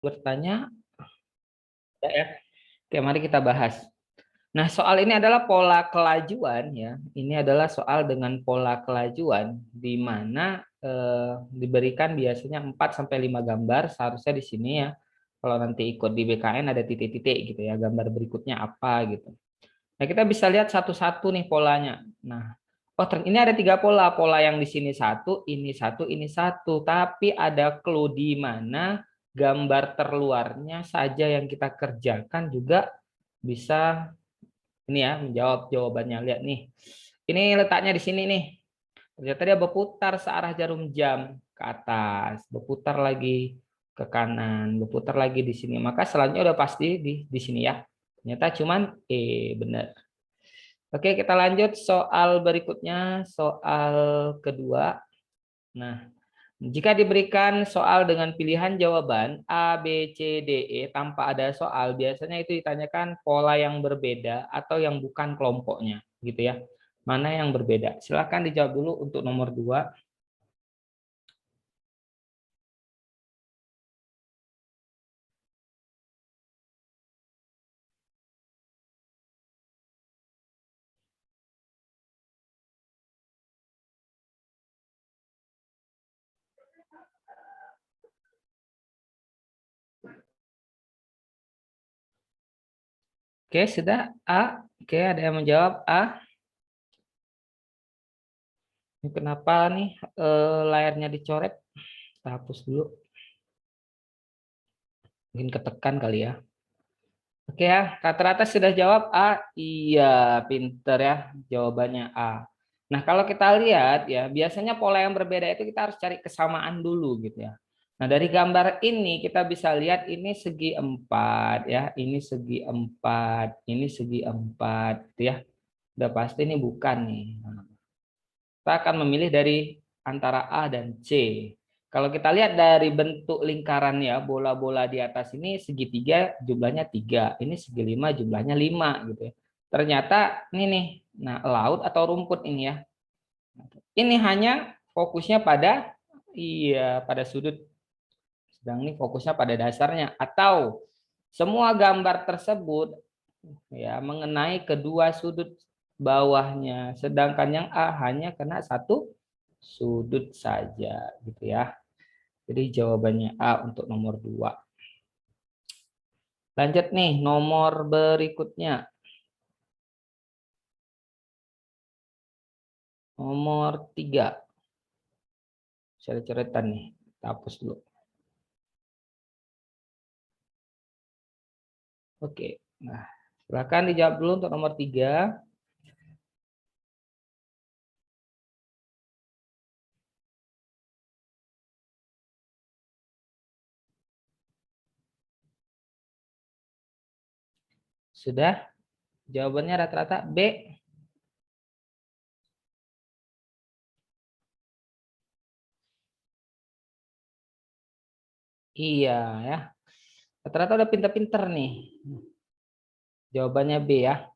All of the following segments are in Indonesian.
Bertanya? Ya. Oke, mari kita bahas. Nah, soal ini adalah pola kelajuan ya. Ini adalah soal dengan pola kelajuan di mana diberikan biasanya 4 sampai 5 gambar, seharusnya di sini ya. Kalau nanti ikut di BKN ada titik-titik gitu ya, gambar berikutnya apa gitu. Nah, kita bisa lihat satu-satu nih polanya. Nah, ini ada 3 pola. Pola yang di sini satu, ini satu, ini satu. Tapi ada clue di mana gambar terluarnya saja yang kita kerjakan juga bisa ini ya menjawab jawabannya. Lihat nih. Ini letaknya di sini nih. Ternyata dia berputar searah jarum jam ke atas, berputar lagi ke kanan, berputar lagi di sini. Maka selanjutnya udah pasti di sini ya. Ternyata cuman benar. Oke, kita lanjut soal berikutnya, soal kedua. Nah, jika diberikan soal dengan pilihan jawaban A, B, C, D, E tanpa ada soal, biasanya itu ditanyakan pola yang berbeda atau yang bukan kelompoknya, gitu ya. Mana yang berbeda? Silahkan dijawab dulu untuk nomor 2. Oke, sudah A. Oke, ada yang menjawab A. Ini kenapa nih layarnya dicoret? Kita hapus dulu. Mungkin ketekan kali ya. Oke ya, rata-rata sudah jawab A. Iya, pinter ya. Jawabannya A. Nah, kalau kita lihat ya, biasanya pola yang berbeda itu kita harus cari kesamaan dulu gitu ya. Nah, dari gambar ini kita bisa lihat ini segi 4 ya, ini segi 4, ini segi 4 gitu ya. Udah pasti ini bukan nih. Nah, kita akan memilih dari antara A dan C. Kalau kita lihat dari bentuk lingkaran ya, bola-bola di atas ini segitiga jumlahnya 3, ini segi 5 jumlahnya 5 gitu ya. Ternyata ini nih, nah laut atau rumput ini ya. Ini hanya fokusnya pada pada sudut, sedang ini fokusnya pada dasarnya atau semua gambar tersebut ya mengenai kedua sudut bawahnya, sedangkan yang A hanya kena satu sudut saja gitu ya. Jadi jawabannya A untuk nomor 2. Lanjut nih, nomor berikutnya. Nomor 3. Coret-coretan nih. Kita hapus dulu. Oke. Nah, silakan dijawab dulu untuk nomor 3. Sudah? Jawabannya rata-rata B. Iya ya. Rata-rata udah pinter-pinter nih. Jawabannya B ya.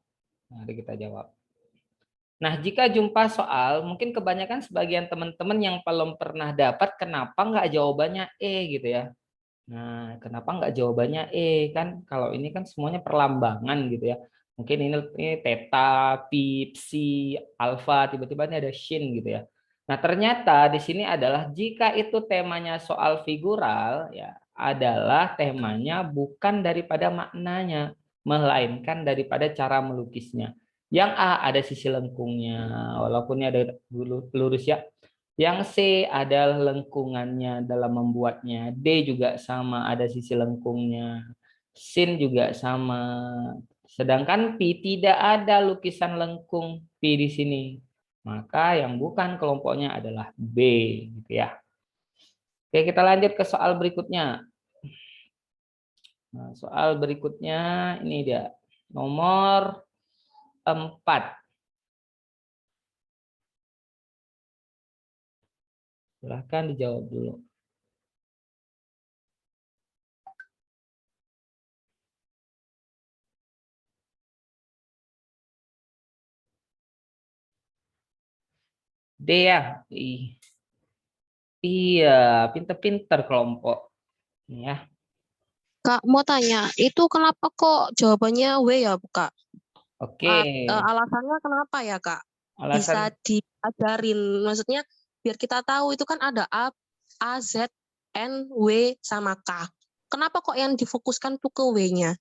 Mari kita jawab. Nah, jika jumpa soal, mungkin kebanyakan sebagian teman-teman yang belum pernah dapat, kenapa nggak jawabannya E gitu ya. Nah, kenapa nggak jawabannya E? Kan kalau ini kan semuanya perlambangan gitu ya. Mungkin ini theta, pi, psi, alfa, tiba-tiba ini ada shin gitu ya. Nah, ternyata di sini adalah jika itu temanya soal figural, ya adalah temanya bukan daripada maknanya, melainkan daripada cara melukisnya. Yang A ada sisi lengkungnya, walaupun ini ada lurus ya. Yang C adalah lengkungannya dalam membuatnya. D juga sama, ada sisi lengkungnya. Sin juga sama. Sedangkan Pi tidak ada lukisan lengkung Pi di sini. Maka yang bukan kelompoknya adalah B, gitu ya. Oke, kita lanjut ke soal berikutnya. Nah, soal berikutnya ini dia. Nomor 4. Silahkan dijawab dulu. D ya. Iya, pinter-pinter kelompok. Ini ya. Kak, mau tanya, itu kenapa kok jawabannya W ya, Kak? Oke, Alasannya kenapa ya, Kak? Bisa alasan diajarin, maksudnya biar kita tahu itu kan ada A, Z, N, W, sama K. Kenapa kok yang difokuskan tuh ke W-nya?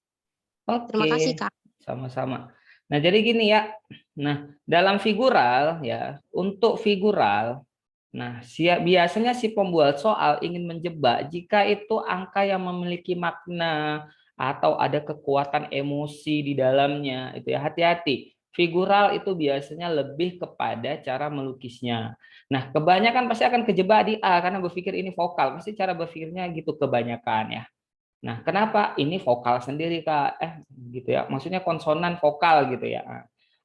Terima oke, kasih, Kak. sama-sama. Nah, jadi gini ya. Nah, dalam figural ya, untuk figural, nah, biasanya si pembuat soal ingin menjebak jika itu angka yang memiliki makna atau ada kekuatan emosi di dalamnya, itu ya hati-hati. Figural itu biasanya lebih kepada cara melukisnya. Nah, kebanyakan pasti akan kejebak di A karena berpikir ini vokal, pasti cara berpikirnya gitu kebanyakan ya. Nah, kenapa ini vokal sendiri, Kak? Gitu ya. Maksudnya konsonan vokal gitu ya.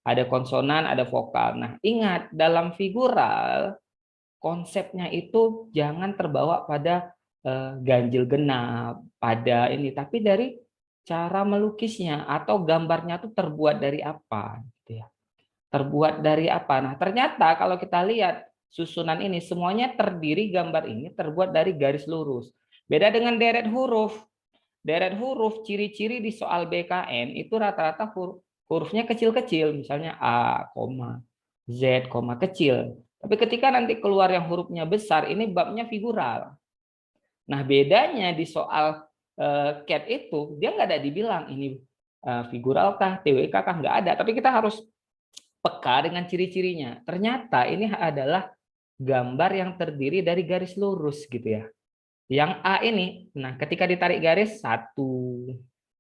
Ada konsonan, ada vokal. Nah, ingat dalam figural konsepnya itu jangan terbawa pada ganjil genap, pada ini, tapi dari cara melukisnya atau gambarnya itu terbuat dari apa gitu ya. Terbuat dari apa? Nah, ternyata kalau kita lihat susunan ini semuanya terdiri gambar ini terbuat dari garis lurus. Beda dengan deret huruf. Deret huruf ciri-ciri di soal BKN itu rata-rata hurufnya kecil-kecil, misalnya A, Z, kecil. Tapi ketika nanti keluar yang hurufnya besar, ini babnya figural. Nah, bedanya di soal CAT itu, dia nggak ada dibilang ini figural kah, TWK kah, nggak ada. Tapi kita harus peka dengan ciri-cirinya. Ternyata ini adalah gambar yang terdiri dari garis lurus gitu ya. Yang A ini, nah ketika ditarik garis, 1,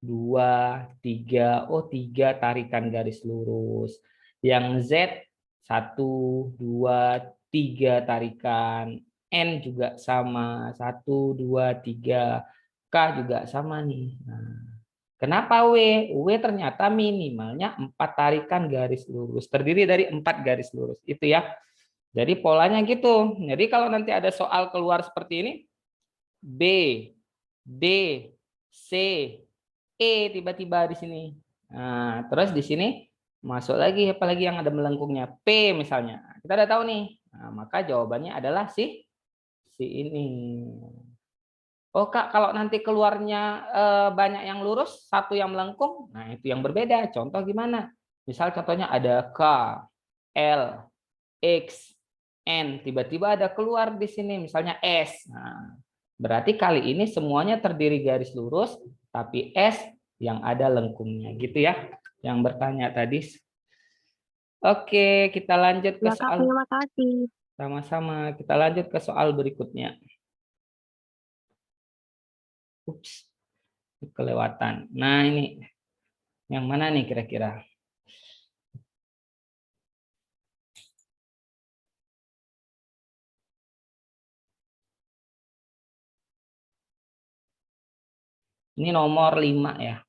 2, 3, oh 3 tarikan garis lurus. Yang Z, 1, 2, 3 tarikan. N juga sama, 1, 2, 3. K juga sama nih. Nah, kenapa W? W ternyata minimalnya 4 tarikan garis lurus. Terdiri dari 4 garis lurus. Itu ya. Jadi polanya gitu. Jadi kalau nanti ada soal keluar seperti ini, B, D, C, E tiba-tiba di sini. Nah, terus di sini masuk lagi apalagi yang ada melengkungnya P misalnya. Kita udah tahu nih. Nah, maka jawabannya adalah si ini. Oh Kak, kalau nanti keluarnya banyak yang lurus, satu yang melengkung, nah itu yang berbeda. Contoh gimana? Misal contohnya ada K, L, X, N, tiba-tiba ada keluar di sini misalnya S. Nah, berarti kali ini semuanya terdiri garis lurus, tapi S yang ada lengkungnya, gitu ya. Yang bertanya tadi. Oke, kita lanjut ke Ya, Kak, soal terima kasih. sama-sama. Kita lanjut ke soal berikutnya. Ups, kelewatan. Nah, ini yang mana nih kira-kira? Ini nomor 5 ya.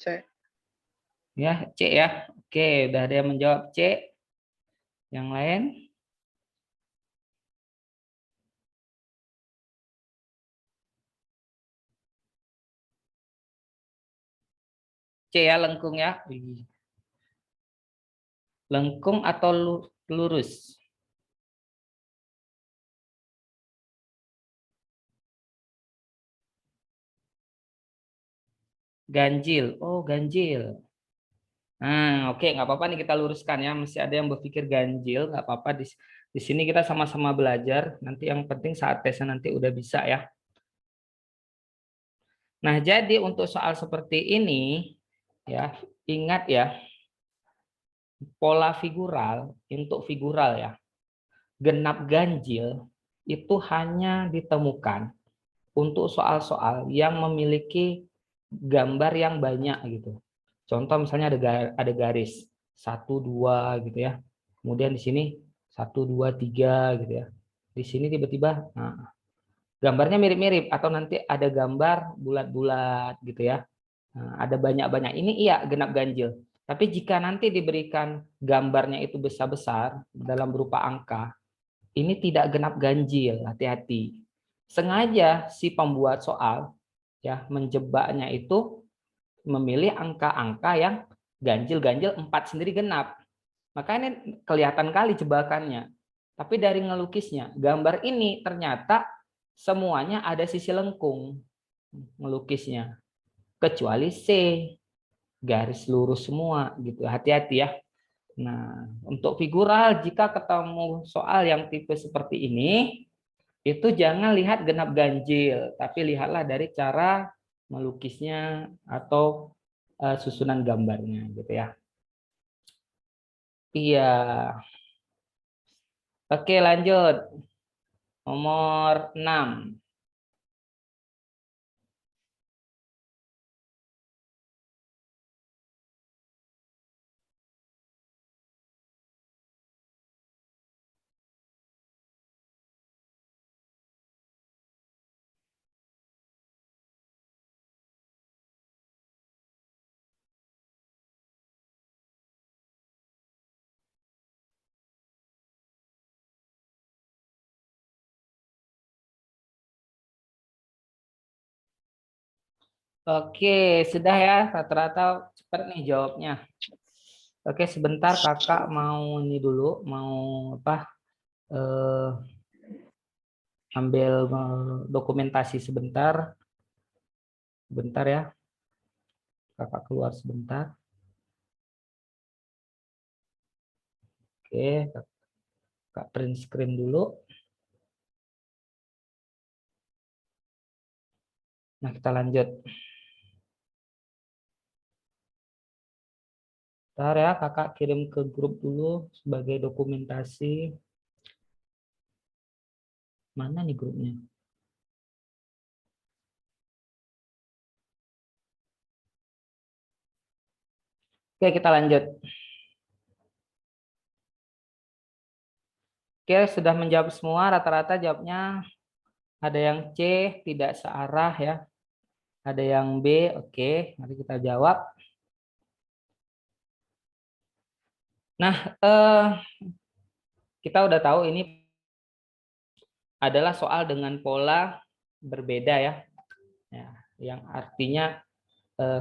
C. Ya, C ya. Oke, udah ada yang menjawab C. Yang lain? C ya, lengkung ya. Lengkung atau lurus? Ganjil. Oh, ganjil. Nah, oke, nggak apa-apa nih kita luruskan ya. Masih ada yang berpikir ganjil, nggak apa-apa. Di sini kita sama-sama belajar. Nanti yang penting saat tesnya nanti udah bisa ya. Nah, jadi untuk soal seperti ini, ya ingat ya, pola figural, untuk figural ya, genap ganjil itu hanya ditemukan untuk soal-soal yang memiliki gambar yang banyak gitu. Contoh misalnya ada garis 1, 2 gitu ya. Kemudian di sini 1, 2, 3 gitu ya. Di sini tiba-tiba gambarnya mirip-mirip atau nanti ada gambar bulat-bulat gitu ya. Nah, ada banyak-banyak. Ini iya genap ganjil. Tapi jika nanti diberikan gambarnya itu besar-besar dalam berupa angka, ini tidak genap ganjil, hati-hati. Sengaja si pembuat soal ya menjebaknya itu memilih angka-angka yang ganjil-ganjil 4 sendiri genap. Maka ini kelihatan kali jebakannya. Tapi dari ngelukisnya, gambar ini ternyata semuanya ada sisi lengkung ngelukisnya. Kecuali C, garis lurus semua gitu. Hati-hati ya. Nah, untuk figural jika ketemu soal yang tipe seperti ini, itu jangan lihat genap ganjil, tapi lihatlah dari cara melukisnya atau susunan gambarnya gitu ya. Iya. Oke, lanjut. Nomor 6. Oke, sudah ya, rata-rata cepat nih jawabnya. Oke, sebentar kakak mau ini dulu, mau apa? Eh, ambil dokumentasi sebentar, bentar ya, kakak keluar sebentar. Oke, kakak print screen dulu. Nah, kita lanjut. Bentar ya, kakak kirim ke grup dulu sebagai dokumentasi. Mana nih grupnya? Oke, kita lanjut. Oke, sudah menjawab semua. Rata-rata jawabnya ada yang C, tidak searah ya. Ada yang B, oke. Mari kita jawab. Nah, kita udah tahu ini adalah soal dengan pola berbeda ya. Ya, yang artinya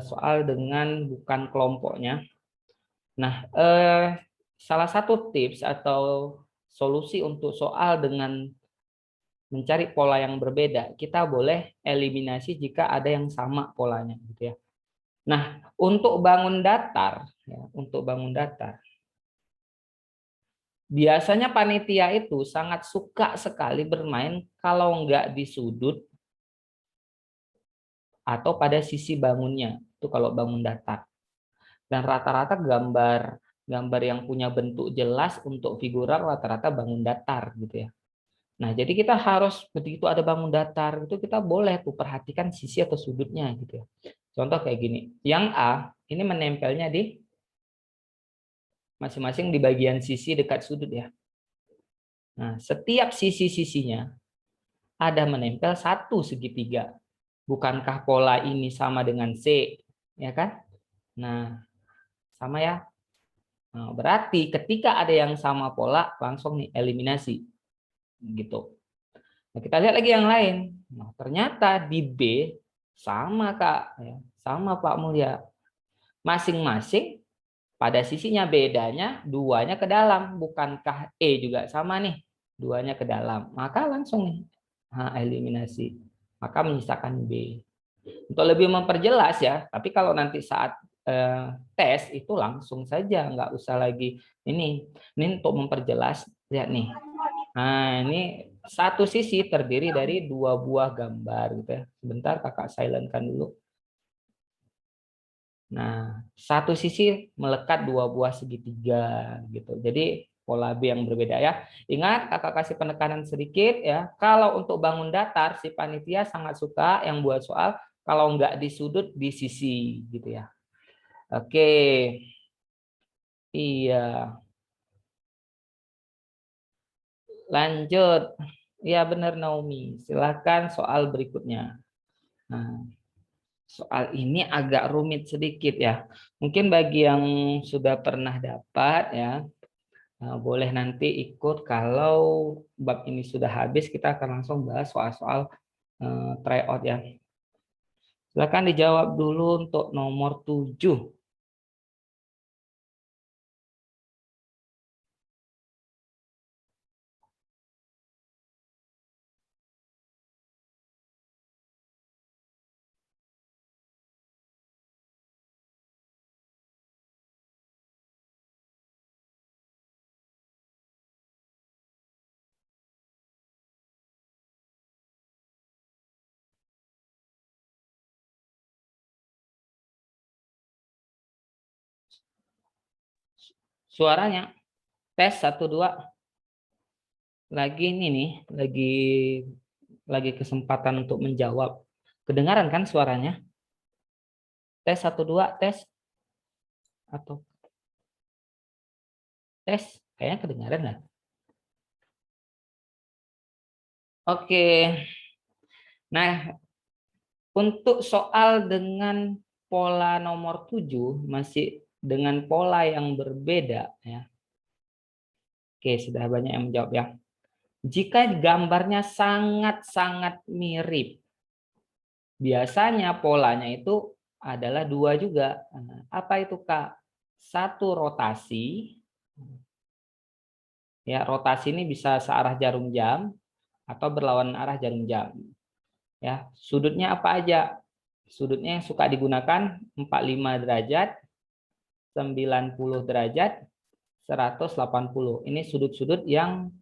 soal dengan bukan kelompoknya. Nah, salah satu tips atau solusi untuk soal dengan mencari pola yang berbeda, kita boleh eliminasi jika ada yang sama polanya, gitu ya. Nah, untuk bangun datar, ya, untuk bangun datar, biasanya panitia itu sangat suka sekali bermain kalau nggak di sudut atau pada sisi bangunnya, itu kalau bangun datar. Dan rata-rata gambar yang punya bentuk jelas untuk figural rata-rata bangun datar gitu ya. Nah, jadi kita harus begitu ada bangun datar itu kita boleh tuh perhatikan sisi atau sudutnya gitu ya. Contoh kayak gini. Yang A ini menempelnya di masing-masing di bagian sisi dekat sudut ya. Nah, setiap sisi-sisinya ada menempel satu segitiga. Bukankah pola ini sama dengan C, ya kan? Nah, sama ya. Nah, berarti ketika ada yang sama pola, langsung nih eliminasi. Gitu. Nah, kita lihat lagi yang lain. Nah, ternyata di B sama Kak, ya. Sama Pak Mulya. Masing-masing pada sisinya bedanya duanya ke dalam. Bukankah E juga sama nih? Duanya ke dalam. Maka langsung nih eliminasi. Maka menyisakan B. Untuk lebih memperjelas ya, tapi kalau nanti saat tes itu langsung saja, nggak usah lagi ini. Ini untuk memperjelas, lihat nih. Nah, ini satu sisi terdiri dari dua buah gambar gitu ya. Sebentar kakak silentkan dulu. Nah, satu sisi melekat dua buah segitiga gitu. Jadi pola B yang berbeda ya. Ingat kakak kasih penekanan sedikit ya. Kalau untuk bangun datar si panitia sangat suka yang buat soal kalau nggak di sudut di sisi gitu ya. Oke. Iya, lanjut. Ya benar Naomi. Silakan soal berikutnya. Nah, soal ini agak rumit sedikit ya. Mungkin bagi yang sudah pernah dapat ya, boleh nanti ikut. Kalau bab ini sudah habis, kita akan langsung bahas soal-soal tryout ya. Silakan dijawab dulu untuk nomor 7. Suaranya. Tes 1 2. Lagi ini nih, lagi kesempatan untuk menjawab. Kedengaran kan suaranya? Tes 1 2 tes. Atau tes, kayaknya kedengaran lah. Oke. Nah, untuk soal dengan pola nomor 7 masih dengan pola yang berbeda ya. Oke, sudah banyak yang menjawab ya. Jika gambarnya sangat-sangat mirip, biasanya polanya itu adalah 2 juga. Apa itu, Kak? 1 rotasi. Ya, rotasi ini bisa searah jarum jam atau berlawanan arah jarum jam. Ya, sudutnya apa aja? Sudutnya yang suka digunakan 45 derajat, 90 derajat, 180. Ini sudut-sudut yang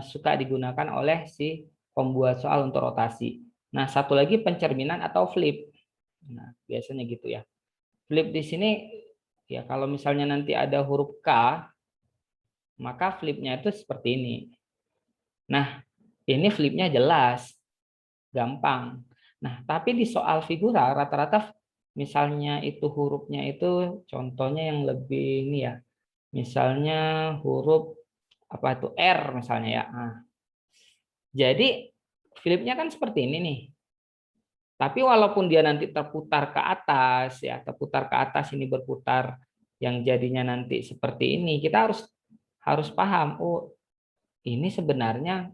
suka digunakan oleh si pembuat soal untuk rotasi. Nah, satu lagi pencerminan atau flip. Nah, biasanya gitu ya. Flip di sini ya kalau misalnya nanti ada huruf K, maka flipnya itu seperti ini. Nah, ini flipnya jelas, gampang. Nah, tapi di soal figura rata-rata misalnya itu hurufnya itu contohnya yang lebih ini ya. Misalnya huruf apa itu R misalnya ya. Nah, jadi flipnya kan seperti ini nih. Tapi walaupun dia nanti terputar ke atas ya, terputar ke atas ini berputar yang jadinya nanti seperti ini, kita harus paham, oh ini sebenarnya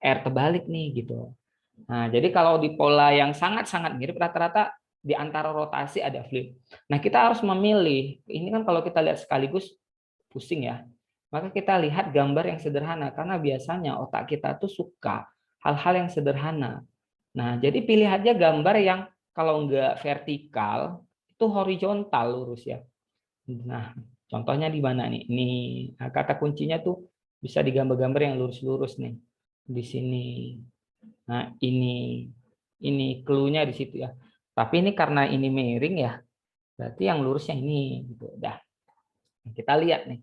R terbalik nih gitu. Nah, jadi kalau di pola yang sangat-sangat mirip rata-rata di antara rotasi ada flip. Nah, kita harus memilih. Ini kan kalau kita lihat sekaligus pusing ya. Maka kita lihat gambar yang sederhana karena biasanya otak kita tuh suka hal-hal yang sederhana. Nah, jadi pilih aja gambar yang kalau nggak vertikal itu horizontal lurus ya. Nah, contohnya di mana nih? Nih, nah, kata kuncinya tuh bisa digambar-gambar yang lurus-lurus nih. Di sini. Nah, ini clue-nya di situ ya. Tapi ini karena ini miring ya, berarti yang lurusnya ini gitu. Dah. Kita lihat nih.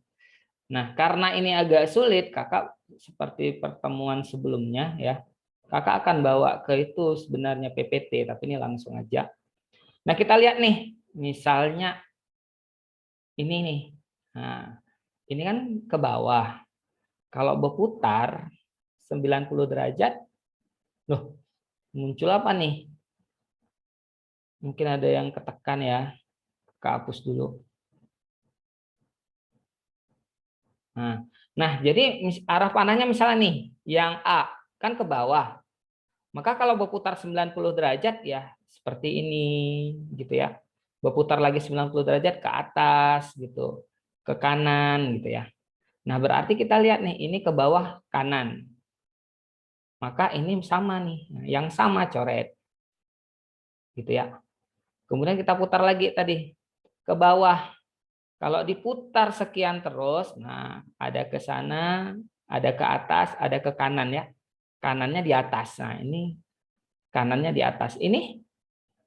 Nah, karena ini agak sulit, Kakak seperti pertemuan sebelumnya ya. Kakak akan bawa ke itu sebenarnya PPT, tapi ini langsung aja. Nah, kita lihat nih, misalnya ini nih. Nah, ini kan ke bawah. Kalau berputar 90 derajat, loh, muncul apa nih? Mungkin ada yang ketekan ya. Hapus dulu. Nah, jadi arah panahnya misalnya nih, yang A kan ke bawah. Maka kalau berputar 90 derajat ya seperti ini gitu ya. Berputar lagi 90 derajat ke atas gitu, ke kanan gitu ya. Nah, berarti kita lihat nih, ini ke bawah kanan. Maka ini sama nih, nah, yang sama coret. Gitu ya. Kemudian kita putar lagi tadi ke bawah. Kalau diputar sekian terus, nah ada ke sana, ada ke atas, ada ke kanan ya. Kanannya di atas. Nah, ini kanannya di atas. Ini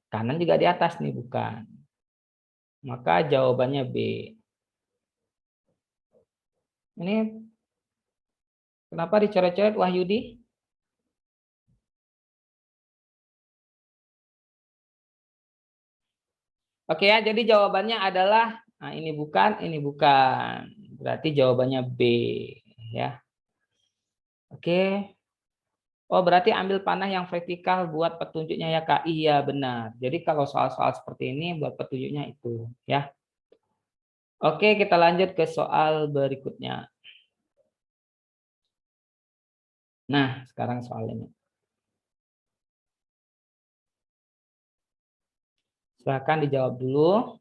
kanan juga di atas nih, bukan. Maka jawabannya B. Ini kenapa dicoret-coret Wahyudi? Oke ya, jadi jawabannya adalah nah ini bukan, ini bukan. Berarti jawabannya B ya. Oke. Oh, berarti ambil panah yang vertikal buat petunjuknya ya, Kak. Iya, benar. Jadi kalau soal-soal seperti ini buat petunjuknya itu ya. Oke, kita lanjut ke soal berikutnya. Nah, sekarang soal ini. Silakan dijawab dulu.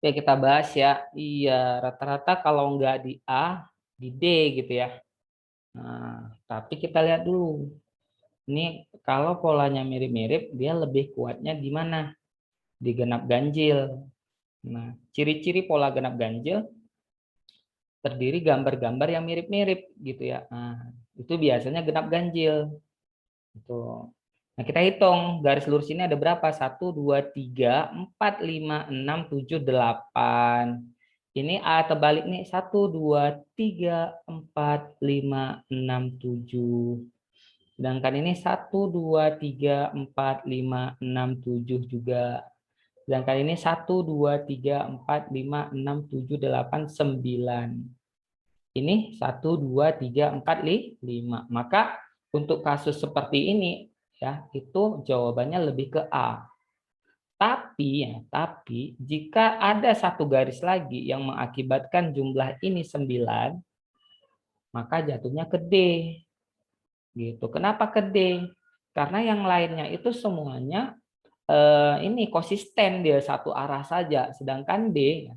Oke, kita bahas ya. Iya, rata-rata kalau nggak di A, di D gitu ya. Nah, tapi kita lihat dulu. Ini kalau polanya mirip-mirip, dia lebih kuatnya di mana? Di genap ganjil. Nah, ciri-ciri pola genap ganjil terdiri gambar-gambar yang mirip-mirip gitu ya. Nah, itu biasanya genap ganjil. Itu. Nah, kita hitung garis lurus ini ada berapa? 1, 2, 3, 4, 5, 6, 7, 8. Ini A terbalik nih. 1, 2, 3, 4, 5, 6, 7. Sedangkan ini 1, 2, 3, 4, 5, 6, 7 juga. Sedangkan ini 1, 2, 3, 4, 5, 6, 7, 8, 9. Ini 1, 2, 3, 4, 5. Maka untuk kasus seperti ini ya, itu jawabannya lebih ke A. Tapi jika ada satu garis lagi yang mengakibatkan jumlah ini 9, maka jatuhnya ke D. Gitu. Kenapa ke D? Karena yang lainnya itu semuanya ini konsisten dia satu arah saja, sedangkan D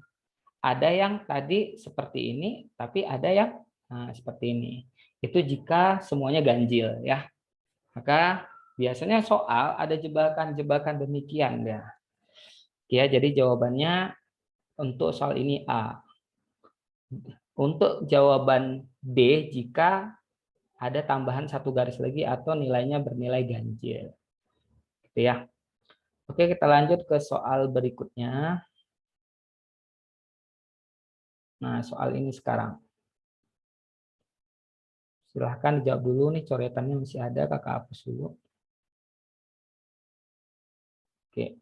ada yang tadi seperti ini, tapi ada yang seperti ini. Itu jika semuanya ganjil ya. Maka biasanya soal ada jebakan-jebakan demikian ya. Ya, jadi jawabannya untuk soal ini A. Untuk jawaban D jika ada tambahan satu garis lagi atau nilainya bernilai ganjil. Gitu ya. Oke, kita lanjut ke soal berikutnya. Nah, soal ini sekarang. Silahkan dijawab dulu nih, coretannya masih ada, kakak hapus dulu. Oke.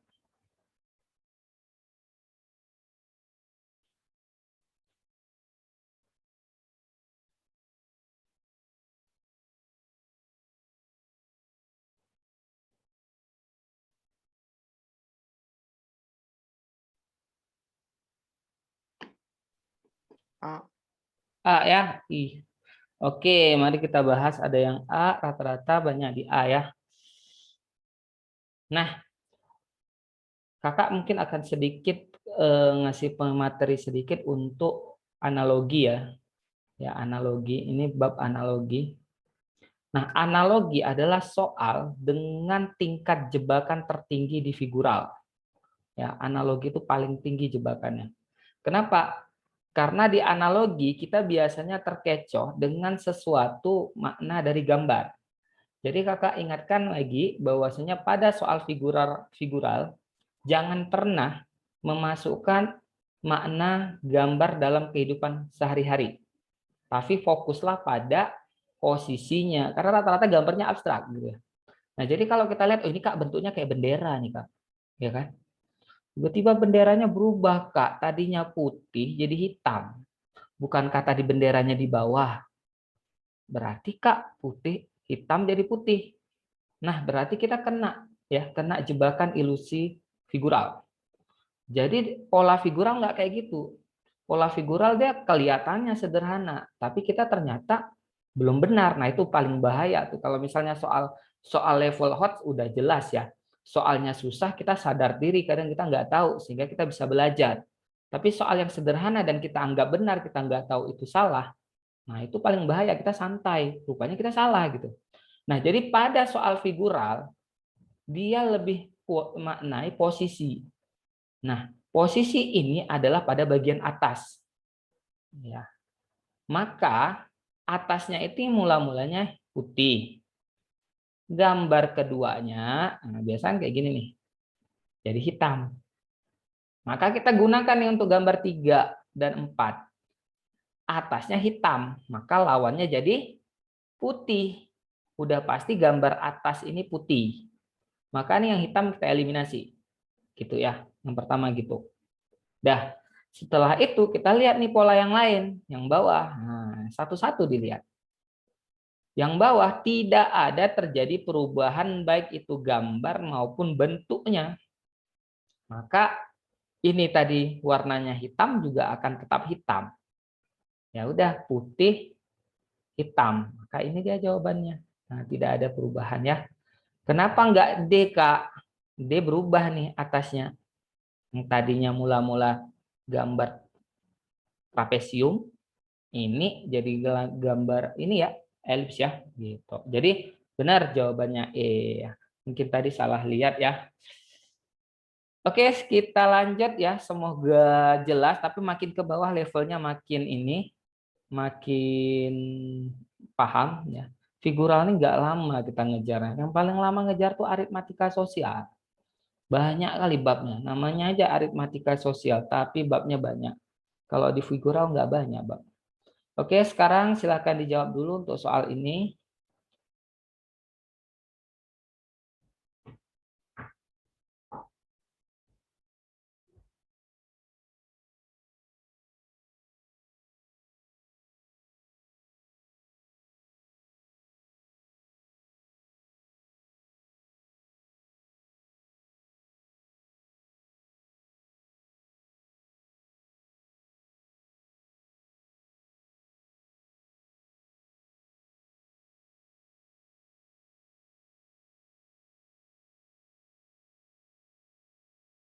A ya, I. Oke, mari kita bahas ada yang A, rata-rata banyak di A ya. Nah, kakak mungkin akan sedikit ngasih pemateri sedikit untuk analogi ya. Ya, analogi, ini bab analogi. Nah, analogi adalah soal dengan tingkat jebakan tertinggi di figural. Ya, analogi itu paling tinggi jebakannya. Kenapa? Karena di analogi kita biasanya terkecoh dengan sesuatu makna dari gambar. Jadi kakak ingatkan lagi bahwasanya pada soal figural jangan pernah memasukkan makna gambar dalam kehidupan sehari-hari. Tapi fokuslah pada posisinya, karena rata-rata gambarnya abstrak gitu ya. Nah, jadi kalau kita lihat, oh ini Kak bentuknya kayak bendera nih Kak. Ya kan? Tiba-tiba benderanya berubah Kak, tadinya putih jadi hitam. Bukankah tadi benderanya di bawah? Berarti Kak putih, hitam jadi putih. Nah, berarti kita kena jebakan ilusi figural. Jadi pola figural nggak kayak gitu. Pola figural dia kelihatannya sederhana, tapi kita ternyata belum benar. Nah, itu paling bahaya tuh. Kalau misalnya soal level hot udah jelas ya. Soalnya susah, kita sadar diri, kadang kita nggak tahu, sehingga kita bisa belajar. Tapi soal yang sederhana dan kita anggap benar, kita nggak tahu itu salah, nah itu paling bahaya, kita santai, rupanya kita salah gitu. Nah, jadi pada soal figural, dia lebih maknai posisi. Nah, posisi ini adalah pada bagian atas. Ya. Maka atasnya itu mula-mulanya putih. Gambar keduanya, nah biasanya kayak gini nih, jadi hitam. Maka kita gunakan nih untuk gambar 3 dan 4. Atasnya hitam, maka lawannya jadi putih. Udah pasti gambar atas ini putih. Maka ini yang hitam kita eliminasi. Gitu ya. Yang pertama gitu. Dah, setelah itu kita lihat nih pola yang lain, yang bawah. Nah, satu-satu dilihat. Yang bawah tidak ada terjadi perubahan baik itu gambar maupun bentuknya. Maka ini tadi warnanya hitam juga akan tetap hitam. Ya udah putih hitam. Maka ini dia jawabannya. Nah, tidak ada perubahan ya. Kenapa enggak D, Kak? D berubah nih atasnya. Yang tadinya mula-mula gambar trapesium, ini jadi gambar ini ya, elips ya, gitu. Jadi benar jawabannya E ya. Mungkin tadi salah lihat ya. Oke, kita lanjut ya. Semoga jelas, tapi makin ke bawah levelnya makin ini, makin paham ya. Figural ini nggak lama kita ngejar. Yang paling lama ngejar tuh aritmatika sosial. Banyak kali babnya. Namanya aja aritmatika sosial, tapi babnya banyak. Kalau di figural nggak banyak bab. Oke, sekarang silakan dijawab dulu untuk soal ini.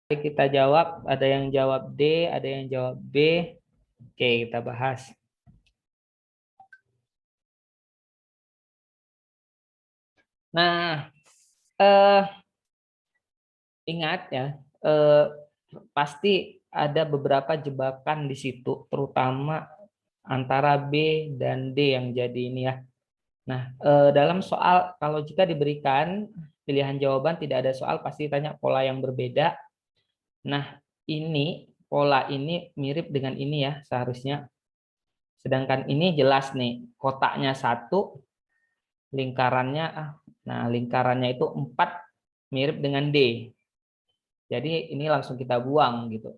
Mari kita jawab. Ada yang jawab D, ada yang jawab B. Oke, kita bahas. Nah, eh, ingat ya, pasti ada beberapa jebakan di situ, terutama antara B dan D yang jadi ini ya. Nah, dalam soal kalau jika diberikan pilihan jawaban tidak ada soal pasti tanya pola yang berbeda. Nah, ini pola ini mirip dengan ini ya seharusnya. Sedangkan ini jelas nih, kotaknya satu, lingkarannya nah lingkarannya itu 4 mirip dengan D. Jadi ini langsung kita buang gitu.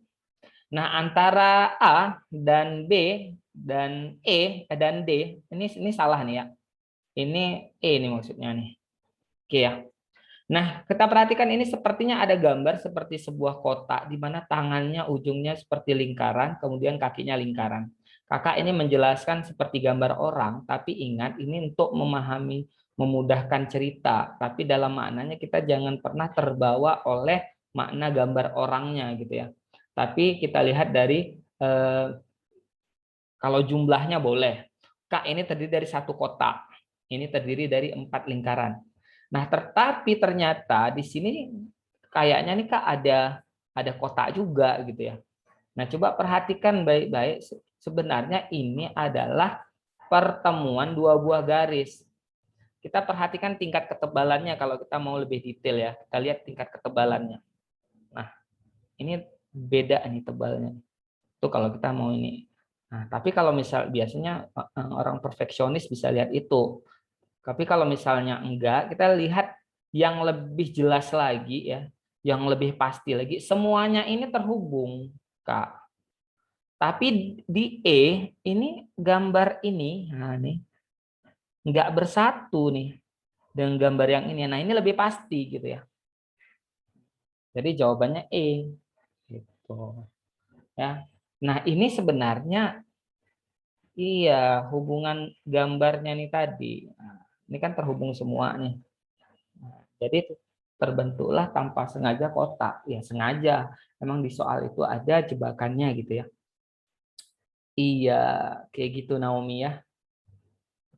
Nah, antara A dan B dan E dan D ini salah nih ya. Ini E nih maksudnya nih. Oke ya. Nah, kita perhatikan ini sepertinya ada gambar seperti sebuah kotak di mana tangannya ujungnya seperti lingkaran, kemudian kakinya lingkaran. Kakak ini menjelaskan seperti gambar orang, tapi ingat ini untuk memahami, memudahkan cerita, tapi dalam maknanya kita jangan pernah terbawa oleh makna gambar orangnya gitu ya. Tapi kita lihat dari kalau jumlahnya boleh. Kak, ini terdiri dari satu kotak. Ini terdiri dari 4 lingkaran. Nah, tetapi ternyata di sini kayaknya nih Kak ada kotak juga gitu ya. Nah, coba perhatikan baik-baik. Sebenarnya ini adalah pertemuan dua buah garis. Kita perhatikan tingkat ketebalannya kalau kita mau lebih detail ya. Kita lihat tingkat ketebalannya. Nah, ini beda nih tebalnya. Itu kalau kita mau ini. Nah, tapi kalau misal biasanya orang perfeksionis bisa lihat itu. Tapi kalau misalnya enggak, kita lihat yang lebih jelas lagi ya, yang lebih pasti lagi. Semuanya ini terhubung, Kak. Tapi di E ini gambar ini, nah nih enggak bersatu nih dengan gambar yang ini. Nah, ini lebih pasti gitu ya. Jadi jawabannya E gitu ya. Nah, ini sebenarnya iya, hubungan gambarnya nih tadi. Nah, ini kan terhubung semua nih. Nah, jadi terbentuklah tanpa sengaja kotak. Ya sengaja. Memang di soal itu ada jebakannya gitu ya. Iya, kayak gitu Naomi ya.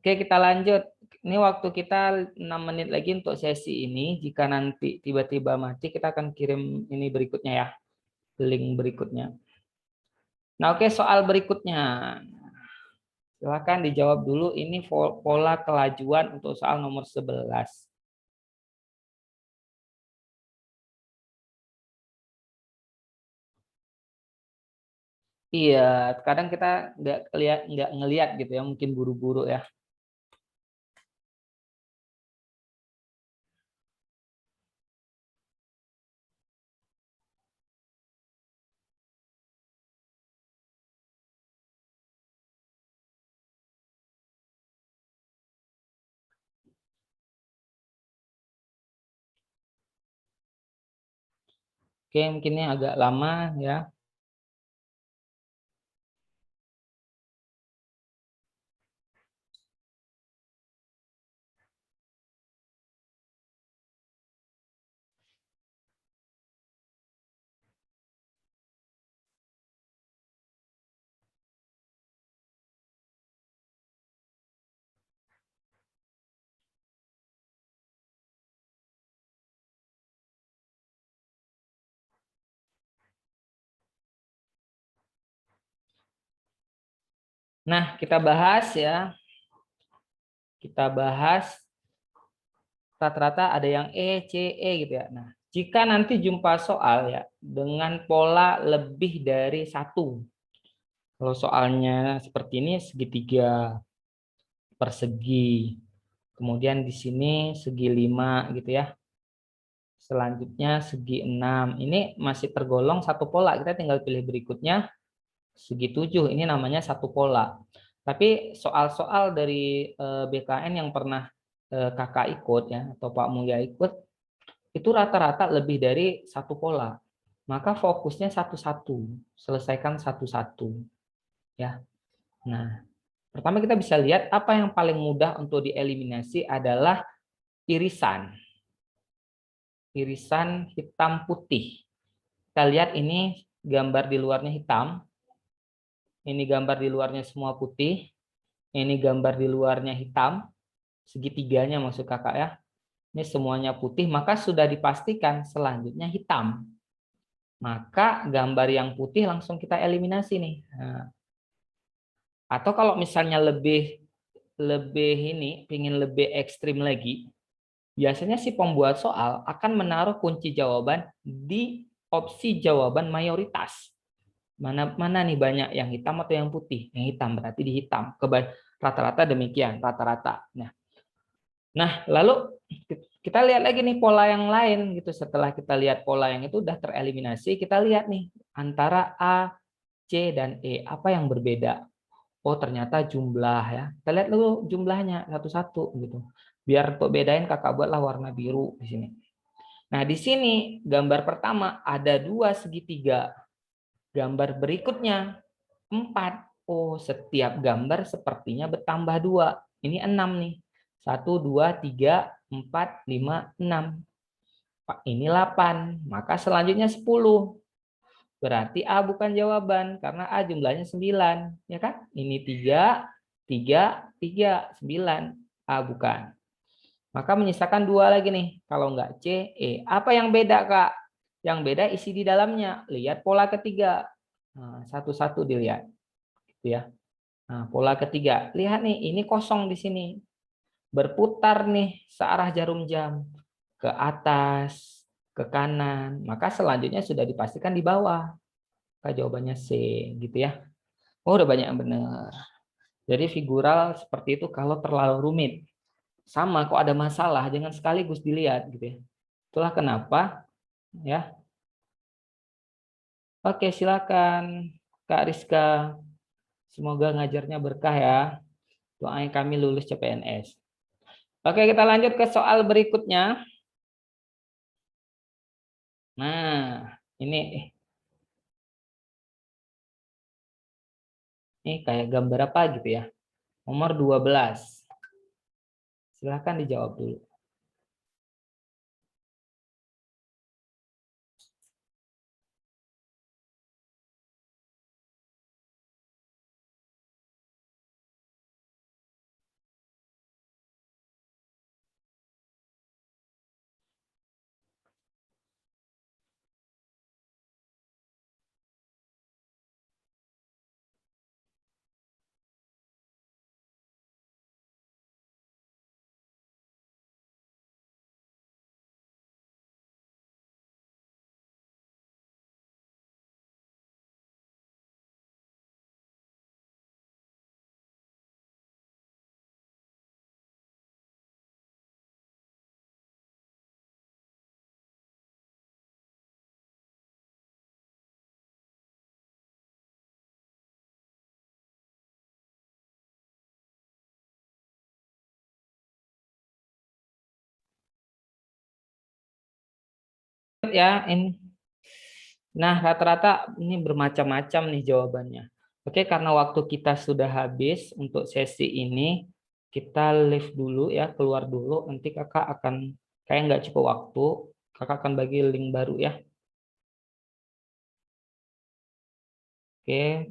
Oke, kita lanjut. Ini waktu kita 6 menit lagi untuk sesi ini. Jika nanti tiba-tiba mati, kita akan kirim ini berikutnya ya. Link berikutnya. Nah, oke, soal berikutnya. Silakan dijawab dulu ini pola kelajuan untuk soal nomor 11. Iya, kadang kita nggak ngelihat gitu ya, mungkin buru-buru ya. Oke, mungkin ini agak lama ya. Nah, kita bahas ya. Kita bahas rata-rata ada yang E, C, E gitu ya. Nah, jika nanti jumpa soal ya dengan pola lebih dari satu. Kalau soalnya seperti ini segitiga, persegi. Kemudian di sini segi 5 gitu ya. Selanjutnya segi 6. Ini masih tergolong satu pola. Kita tinggal pilih berikutnya segi 7. Ini namanya satu pola. Tapi soal-soal dari BKN yang pernah kakak ikut ya atau Pak Mulya ikut itu rata-rata lebih dari satu pola. Maka fokusnya satu-satu, selesaikan satu-satu ya. Nah, pertama kita bisa lihat apa yang paling mudah untuk dieliminasi adalah irisan. Irisan hitam putih. Kita lihat ini gambar di luarnya hitam. Ini gambar di luarnya semua putih. Ini gambar di luarnya hitam. Segitiganya maksud kakak ya. Ini semuanya putih, maka sudah dipastikan selanjutnya hitam. Maka gambar yang putih langsung kita eliminasi nih. Nah, atau kalau misalnya lebih ini, ingin lebih ekstrim lagi, biasanya si pembuat soal akan menaruh kunci jawaban di opsi jawaban mayoritas. Mana nih banyak yang hitam atau yang putih? Yang hitam berarti di hitam. Rata-rata demikian, rata-rata. Nah, lalu kita lihat lagi nih pola yang lain gitu. Setelah kita lihat pola yang itu udah tereliminasi, kita lihat nih antara A, C dan E apa yang berbeda. Oh, ternyata jumlah ya. Kita lihat dulu jumlahnya satu-satu gitu. Biar untuk bedain kakak buatlah warna biru di sini. Nah, di sini gambar pertama ada 2 segitiga. Gambar berikutnya 4. Oh, setiap gambar sepertinya bertambah 2. Ini 6 nih. 1, 2, 3, 4, 5, 6. Ini 8. Maka selanjutnya 10. Berarti A bukan jawaban karena A jumlahnya 9, ya kan? Ini 3, 3, 3, 9. A bukan. Maka menyisakan 2 lagi nih. Kalau enggak C, E. Apa yang beda, Kak? Yang beda isi di dalamnya. Lihat pola ketiga. Nah, satu-satu dilihat. Gitu ya. Nah, pola ketiga. Lihat nih, ini kosong di sini. Berputar nih searah jarum jam. Ke atas, ke kanan. Maka selanjutnya sudah dipastikan di bawah. Jawabannya C gitu ya. Oh, udah banyak yang benar. Jadi figural seperti itu kalau terlalu rumit. Sama kok ada masalah jangan sekaligus dilihat gitu ya. Itulah kenapa ya. Oke, silakan Kak Rizka. Semoga ngajarnya berkah ya. Doain kami lulus CPNS. Oke, kita lanjut ke soal berikutnya. Nah, ini kayak gambar apa gitu ya. Nomor 12. Silahkan dijawab dulu. Ya, ini. Nah, rata-rata ini bermacam-macam nih jawabannya. Oke, karena waktu kita sudah habis untuk sesi ini, kita live dulu ya, keluar dulu. Nanti kakak akan, kayak nggak cukup waktu, kakak akan bagi link baru ya. Oke.